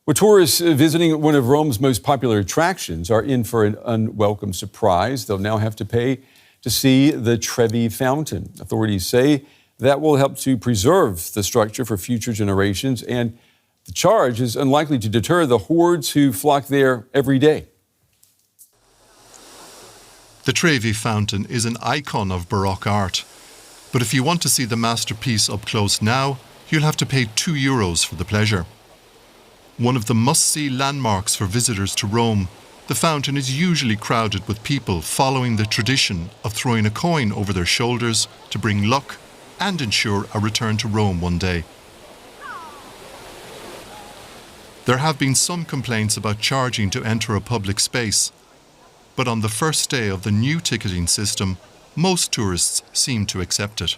Well, tourists visiting one of Rome's most popular attractions are in for an unwelcome surprise. They'll now have to pay to see the Trevi Fountain. Authorities say that will help to preserve the structure for future generations, and the charge is unlikely to deter the hordes who flock there every day. The Trevi Fountain is an icon of Baroque art. But if you want to see the masterpiece up close now, you'll have to pay €2 for the pleasure. One of the must-see landmarks for visitors to Rome, the fountain is usually crowded with people following the tradition of throwing a coin over their shoulders to bring luck and ensure a return to Rome one day. There have been some complaints about charging to enter a public space, but on the first day of the new ticketing system, most tourists seem to accept it.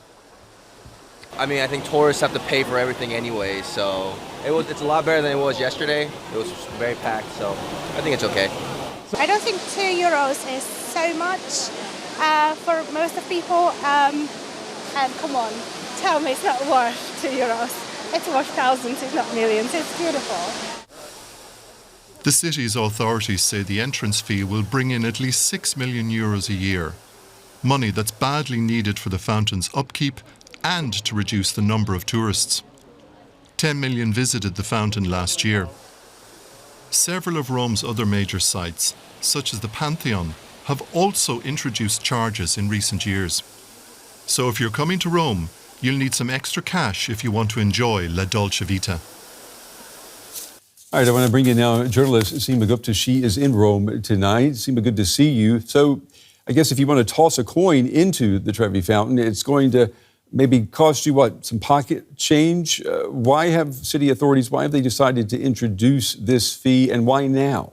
I mean, I think tourists have to pay for everything anyway, so it's a lot better than it was yesterday. It was very packed, so I think it's okay. I don't think €2 is so much for most of people. And come on, tell me it's not worth €2. It's worth thousands, if not millions. It's beautiful. The city's authorities say the entrance fee will bring in at least €6 million a year, money that's badly needed for the fountain's upkeep and to reduce the number of tourists. 10 million visited the fountain last year. Several of Rome's other major sites, such as the Pantheon, have also introduced charges in recent years. So if you're coming to Rome, you'll need some extra cash if you want to enjoy La Dolce Vita. All right, I want to bring in now journalist Seema Gupta. She is in Rome tonight. Seema, good to see you. So I guess if you want to toss a coin into the Trevi Fountain, it's going to maybe cost you, what, some pocket change? Why have city authorities, why have they decided to introduce this fee, and why now?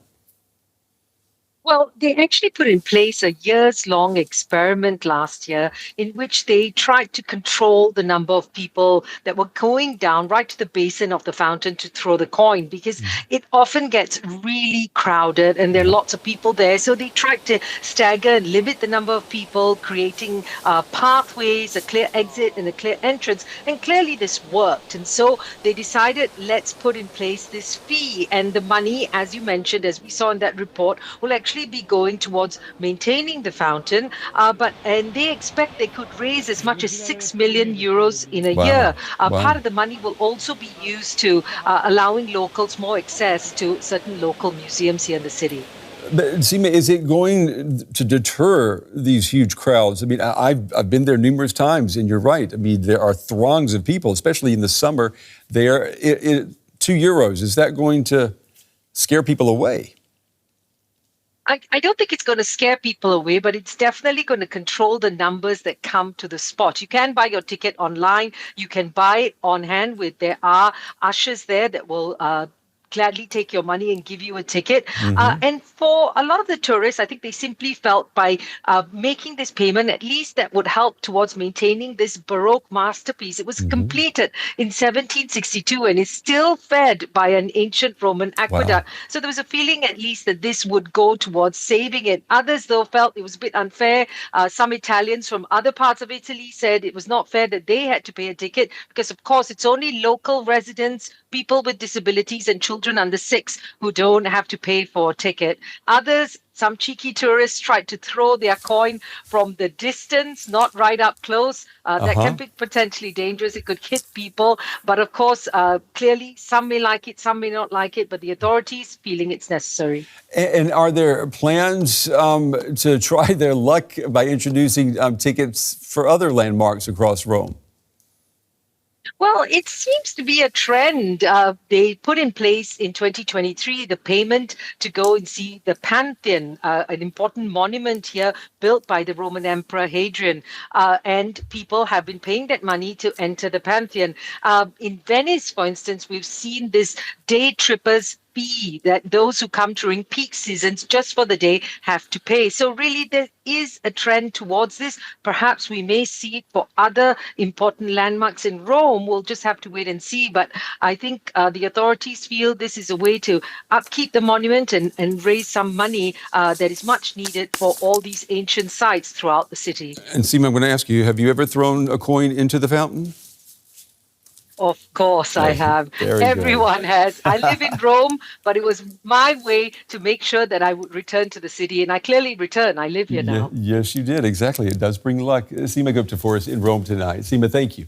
Well, they actually put in place a years-long experiment last year in which they tried to control the number of people that were going down right to the basin of the fountain to throw the coin, because it often gets really crowded and there are lots of people there. So they tried to stagger and limit the number of people, creating pathways, a clear exit and a clear entrance. And clearly this worked. And so they decided, let's put in place this fee. And the money, as you mentioned, as we saw in that report, will actually be going towards maintaining the fountain, and they expect they could raise as much as €6 million in a year. Part of the money will also be used to allowing locals more access to certain local museums here in the city. But Seema, is it going to deter these huge crowds? I mean, I've been there numerous times, and you're right. I mean, there are throngs of people, especially in the summer. There, €2, is that going to scare people away? I don't think it's going to scare people away, but it's definitely going to control the numbers that come to the spot. You can buy your ticket online. You can buy it on hand. There are ushers there that will gladly take your money and give you a ticket. And for a lot of the tourists, I think they simply felt by making this payment, at least that would help towards maintaining this Baroque masterpiece. It was completed in 1762 and is still fed by an ancient Roman aqueduct. So there was a feeling at least that this would go towards saving it. Others, though, felt it was a bit unfair. Some Italians from other parts of Italy said it was not fair that they had to pay a ticket because, of course, it's only local residents, people with disabilities and children under 6 who don't have to pay for a ticket. Others, some cheeky tourists, tried to throw their coin from the distance, not right up close. That can be potentially dangerous. It could hit people. But of course, clearly, some may like it, some may not like it, but the authorities feeling it's necessary. And are there plans to try their luck by introducing tickets for other landmarks across Rome? Well, it seems to be a trend. They put in place in 2023 the payment to go and see the Pantheon, an important monument here built by the Roman Emperor Hadrian. And people have been paying that money to enter the Pantheon. In Venice, for instance, we've seen this day trippers fee that those who come during peak seasons just for the day have to pay. So really there is a trend towards this. Perhaps we may see it for other important landmarks in Rome. We'll just have to wait and see. But I think the authorities feel this is a way to upkeep the monument and raise some money that is much needed for all these ancient sites throughout the city. And Seema, I'm going to ask you, have you ever thrown a coin into the fountain? Of course I have. Very good. Everyone has. I live in Rome, but it was my way to make sure that I would return to the city. And I clearly return. I live here now. Yes, you did. Exactly. It does bring luck. Seema Gupta for us in Rome tonight. Seema, thank you.